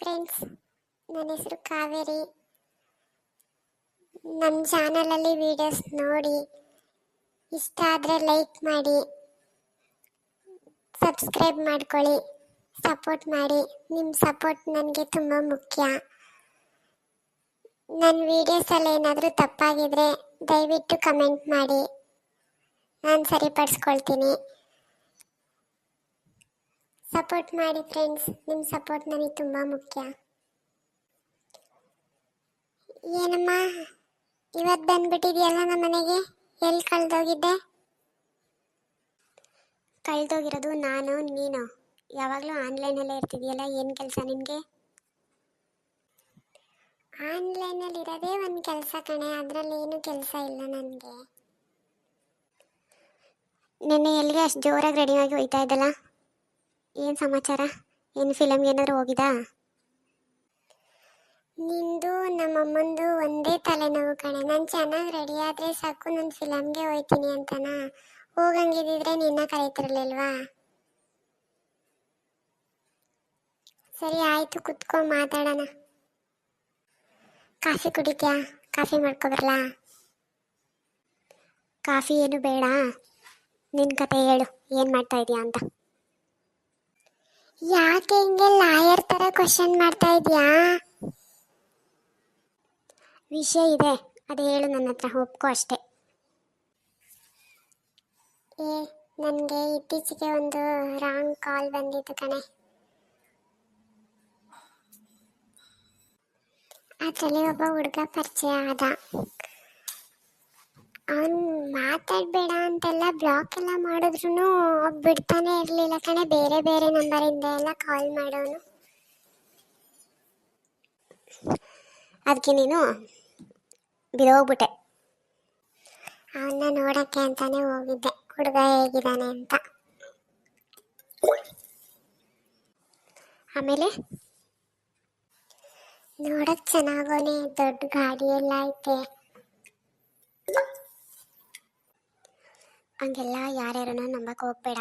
Friends, ನನ್ನ ಹೆಸರು ಕಾವೇರಿ. ನಮ್ಮ ಚಾನಲಲ್ಲಿ ವಿಡಿಯೋಸ್ ನೋಡಿ ಇಷ್ಟ ಆದರೆ ಲೈಕ್ ಮಾಡಿ, ಸಬ್ಸ್ಕ್ರೈಬ್ ಮಾಡ್ಕೊಳ್ಳಿ, ಸಪೋರ್ಟ್ ಮಾಡಿ. ನಿಮ್ಮ ಸಪೋರ್ಟ್ ನನಗೆ ತುಂಬ ಮುಖ್ಯ. ನನ್ನ ವಿಡಿಯೋಸಲ್ಲಿ ಏನಾದರೂ ತಪ್ಪಾಗಿದ್ರೆ ದಯವಿಟ್ಟು ಕಮೆಂಟ್ ಮಾಡಿ, ನಾನು ಸರಿಪಡಿಸ್ಕೊಳ್ತೀನಿ. ಸಪೋರ್ಟ್ ಮಾಡಿ ಫ್ರೆಂಡ್ಸ್, ನಿಮ್ಮ ಸಪೋರ್ಟ್ ನನಗೆ ತುಂಬ ಮುಖ್ಯ. ಏನಮ್ಮ ಇವತ್ತು ಬಂದ್ಬಿಟ್ಟಿದೆಯಲ್ಲ ನಮ್ಮ ಮನೆಗೆ? ಎಲ್ಲಿ ಕಳೆದೋಗಿದ್ದೆ? ಕಳೆದೋಗಿರೋದು ನಾನು, ನೀನು ಯಾವಾಗಲೂ ಆನ್ಲೈನಲ್ಲೇ ಇರ್ತಿದೆಯಲ್ಲ. ಏನು ಕೆಲಸ ನಿನಗೆ? ಆನ್ಲೈನಲ್ಲಿ ಇರೋದೇ ಒಂದು ಕೆಲಸ ಕಣೆ, ಅದರಲ್ಲಿ ಏನು ಕೆಲಸ ಇಲ್ಲ ನನಗೆ. ನಿನ್ನೆ ಎಲ್ಲಿಗೆ ಅಷ್ಟು ಜೋರಾಗಿ ರೆಡಿಯಾಗಿ ಹೋಗ್ತಾ ಇದ್ದಲ್ಲ, ಏನು ಸಮಾಚಾರ? ಏನು ಫಿಲಮ್ಗೆ ಏನಾದರೂ ಹೋಗಿದ್ದಾ? ನಿಂದು ನಮ್ಮಮ್ಮಂದು ಒಂದೇ ತಲೆನೋವು ಕಣೆ. ನಾನು ಚೆನ್ನಾಗಿ ರೆಡಿ ಆದರೆ ಸಾಕು, ನಾನು ಫಿಲಮ್ಗೆ ಹೋಗ್ತೀನಿ ಅಂತನಾ? ಹೋಗಂಗಿದ್ದಿದ್ರೆ ನಿನ್ನ ಕರೀತಿರ್ಲಿಲ್ವಾ? ಸರಿ ಆಯಿತು, ಕುತ್ಕೊ ಮಾತಾಡೋಣ. ಕಾಫಿ ಕುಡಿತ್ಯಾ? ಕಾಫಿ ಮಾಡ್ಕೊಬರ್ಲಾ? ಕಾಫಿ ಏನು ಬೇಡ, ನಿನ್ನ ಕತೆ ಹೇಳು, ಏನು ಮಾಡ್ತಾ ಇದೀಯಾ ಅಂತ. ಯಾಕೆ ಹಿಂಗೆ ಲಾಯರ್ ಥರ ಕ್ವಶನ್ ಮಾಡ್ತಾ ಇದೀಯಾ? ವಿಷಯ ಇದೆ, ಅದು ಹೇಳು ನನ್ನ ಹತ್ರ, ಒಪ್ಕೋ ಅಷ್ಟೇ. ನನಗೆ ಇತ್ತೀಚೆಗೆ ಒಂದು ರಾಂಗ್ ಕಾಲ್ ಬಂದಿತ್ತು ಕಣೆ. ಅದರಲ್ಲಿ ಒಬ್ಬ ಹುಡುಗ ಪರಿಚಯ ಆದ. ಅವನು ಮಾತಾಡಬೇಡ ಅಂತೆಲ್ಲ ಬ್ಲಾಕ್ ಎಲ್ಲ ಮಾಡಿದ್ರು ಬಿಡ್ತಾನೆ ಇರಲಿಲ್ಲ ಕಣೆ. ಬೇರೆ ಬೇರೆ ನಂಬರಿಂದ ಎಲ್ಲ ಕಾಲ್ ಮಾಡೋನು. ಅದಕ್ಕೆ ನೀನು ಬಿದೋಗ್ಬಿಟ್ಟೆ. ಅವನ್ನ ನೋಡೋಕ್ಕೆ ಅಂತಾನೆ ಹೋಗಿದ್ದೆ, ಹುಡುಗ ಹೇಗಿದ್ದಾನೆ ಅಂತ. ಆಮೇಲೆ ನೋಡಕ್ ಚೆನ್ನಾಗೋನೆ, ದೊಡ್ಡ ಗಾಡಿ ಎಲ್ಲ ಐತೆ. ಹಂಗೆಲ್ಲ ಯಾರ್ಯಾರನ್ನ ನಂಬಕ್ಕೆ ಹೋಗ್ಬೇಡ.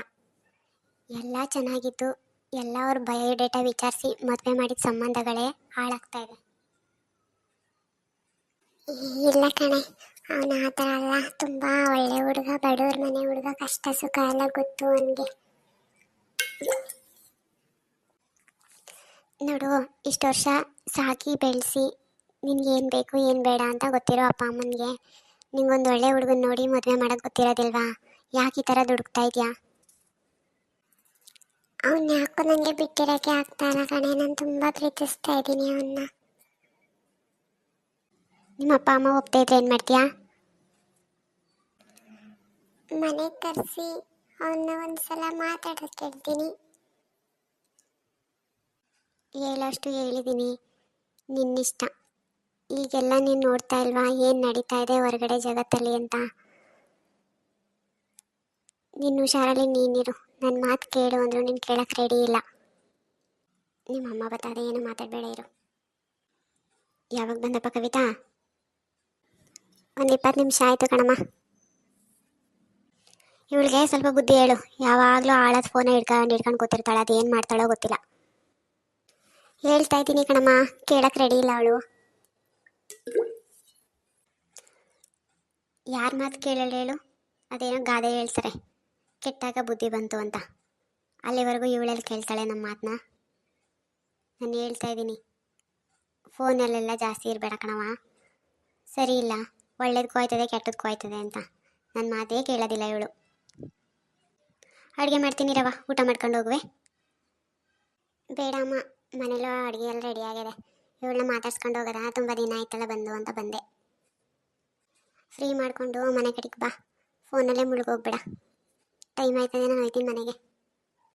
ಎಲ್ಲ ಚೆನ್ನಾಗಿತ್ತು, ಎಲ್ಲ ಅವ್ರ ಬಯೋಡೇಟಾ ವಿಚಾರಿಸಿ ಮದುವೆ ಮಾಡಿದ ಸಂಬಂಧಗಳೇ ಹಾಳಾಗ್ತಾ ಇದೆ. ಇಲ್ಲ ಕಣೆ, ಅವನ ಆ ಥರ ಅಲ್ಲ, ತುಂಬ ಒಳ್ಳೆ ಹುಡುಗ, ಬಡವ್ರ ಮನೆ ಹುಡುಗ, ಕಷ್ಟ ಸುಖ ಎಲ್ಲ ಗೊತ್ತು ಅವನಿಗೆ. ನೋಡು, ಇಷ್ಟು ವರ್ಷ ಸಾಕಿ ಬೆಳೆಸಿ ನಿನ್ಗೇನು ಬೇಕು ಏನು ಬೇಡ ಅಂತ ಗೊತ್ತಿರೋ ಅಪ್ಪ ಅಮ್ಮನಿಗೆ ನಿಂಗೊಂದು ಒಳ್ಳೆ ಹುಡುಗನ ನೋಡಿ ಮದುವೆ ಮಾಡೋಕ್ಕೆ ಗೊತ್ತಿರೋದಿಲ್ವಾ? ಯಾಕೆ ಈ ಥರ ದುಡುಕ್ತಾ ಇದೆಯಾ? ಅವನ್ನ ಯಾಕೋ ನನಗೆ ಬಿಟ್ಟಿರೋಕ್ಕೆ ಆಗ್ತಾ ಇಲ್ಲ ಕಣೆ. ನಾನು ತುಂಬ ಪ್ರೀತಿಸ್ತಾ ಇದ್ದೀನಿ ಅವನ್ನ. ನಿಮ್ಮ ಅಪ್ಪ ಅಮ್ಮ ಒಪ್ತಾ ಇದ್ರೆ ಏನು ಮಾಡ್ತೀಯಾ? ಮನೆಗೆ ಕರೆಸಿ ಅವನ್ನ ಒಂದ್ಸಲ ಮಾತಾಡೋಕ್ಕೆ ಹೇಳ್ತೀನಿ. ಹೇಳಷ್ಟು ಹೇಳಿದ್ದೀನಿ, ನಿನ್ನಿಷ್ಟ. ಈಗೆಲ್ಲ ನೀನು ನೋಡ್ತಾ ಇಲ್ವಾ ಏನು ನಡೀತಾ ಇದೆ ಹೊರಗಡೆ ಜಗತ್ತಲ್ಲಿ ಅಂತ. ನಿನ್ನ ಹುಷಾರಲ್ಲಿ ನೀನಿರು, ನನ್ನ ಮಾತು ಕೇಳು ಅಂದರು ನೀನು ಕೇಳಕ್ಕೆ ರೆಡಿ ಇಲ್ಲ. ನಿಮ್ಮ ಅಮ್ಮ ಬತ್ತಾದೆ, ಏನು ಮಾತಾಡಬೇಡ ಇರು. ಯಾವಾಗ ಬಂದಪ್ಪ ಕವಿತಾ? ಒಂದು 20 ನಿಮಿಷ ಆಯಿತು ಕಣಮ್ಮ. ಇವಳಿಗೆ ಸ್ವಲ್ಪ ಬುದ್ಧಿ ಹೇಳು. ಯಾವಾಗಲೂ ಆಳದ ಫೋನ ಹಿಡ್ಕೊಂಡು ಕೂತಿರ್ತಾಳೆ, ಅದು ಏನು ಮಾಡ್ತಾಳೋ ಗೊತ್ತಿಲ್ಲ. ಹೇಳ್ತಾ ಇದ್ದೀನಿ ಕಣಮ್ಮ, ಕೇಳಕ್ಕೆ ರೆಡಿ ಇಲ್ಲ ಅವಳು. ಯಾರ ಮಾತು ಕೇಳಲ್ಲ ಹೇಳು? ಅದೇನೋ ಗಾದೆ ಹೇಳ್ತಾರೆ, ಕೆಟ್ಟಾಗ ಬುದ್ಧಿ ಬಂತು ಅಂತ. ಅಲ್ಲಿವರೆಗೂ ಇವಳಲ್ಲಿ ಕೇಳ್ತಾಳೆ ನಮ್ಮ ಮಾತನ್ನ? ನಾನು ಹೇಳ್ತಾ ಇದ್ದೀನಿ, ಫೋನಲ್ಲೆಲ್ಲ ಜಾಸ್ತಿ ಇರಬೇಡ ಕಣವ. ಸರಿ ಇಲ್ಲ, ಒಳ್ಳೇದಕ್ಕೂ ಆಯ್ತದೆ ಕೆಟ್ಟದಕ್ಕೂ ಆಯ್ತದೆ ಅಂತ. ನನ್ನ ಮಾತೇ ಕೇಳೋದಿಲ್ಲ ಇವಳು. ಅಡುಗೆ ಮಾಡ್ತೀನಿ ರವ, ಊಟ ಮಾಡ್ಕೊಂಡು ಹೋಗುವೆ. ಬೇಡ ಅಮ್ಮ, ಮನೇಲೂ ಅಡುಗೆ ಎಲ್ಲ ರೆಡಿ ಆಗಿದೆ. ಇವಳನ್ನ ಮಾತಾಡ್ಸ್ಕೊಂಡು ಹೋಗೋದ, ತುಂಬ ದಿನ ಆಯ್ತಲ್ಲ ಬಂದು ಅಂತ ಬಂದೆ. ಫ್ರೀ ಮಾಡಿಕೊಂಡು ಮನೆ ಕಡೆಗೆ ಬಾ, ಫೋನಲ್ಲೇ ಮುಳುಗೋಗ್ಬೇಡ. ಟೈಮ್ ಆಯ್ತದೆ, ನಾನು ಹೋಗ್ತೀನಿ ಮನೆಗೆ.